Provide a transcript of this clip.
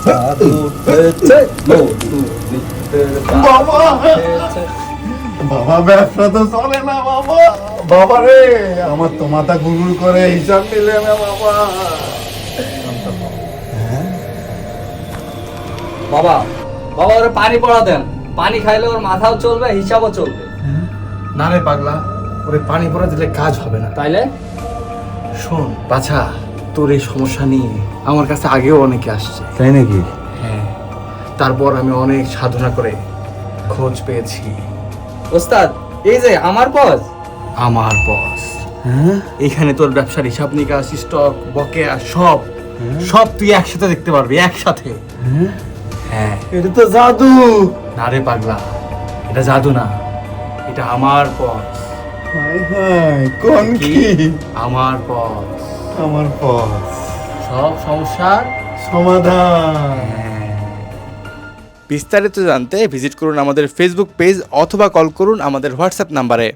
জাদু উঠেছে, মধু মিত্রের জাদু বাবা! উঠেছে। বাবা ব্যবসা তো চলে না বাবা। বাবা রে, আমার তো মাথা গুড়গুড় করে, হিসাব নিলে না বাবা। বাবা, বাবা ওরে পানি পড়া দেন। পানি খাইলে ওর মাথাও চলবে, হিসাবও চলবে। না রে পাগলা, ওরে পানি পড়া দিলে কাজ হবে না। তাইলে শোন বাছা, তোর এই সমস্যা নিয়ে আমার কাছে আগেও অনেকে আসছে। তাই নাকি? হ্যাঁ, তারপর আমি অনেক সাধনা করে খোঁজ পেয়েছি। ওস্তাদ, এই যে আমার পজ, আমার বস হ্যাঁ? এখানে তোর ব্যবসার হিসাব নিকাশ, স্টক, বকেয়া সব সব তুই একসাথে দেখতে পারবি, একসাথে। হ্যাঁ? হ্যাঁ। এটা তো জাদু। না রে পাগলা, এটা জাদু না, এটা আমার পথ। হায় হায়, কোন কি? আমার পথ, আমার পথ, সব সমস্যার সমাধান। বিস্তারিত জানতে ভিজিট করুন আমাদের ফেসবুক পেজ অথবা কল করুন আমাদের হোয়াটসঅ্যাপ নাম্বারে।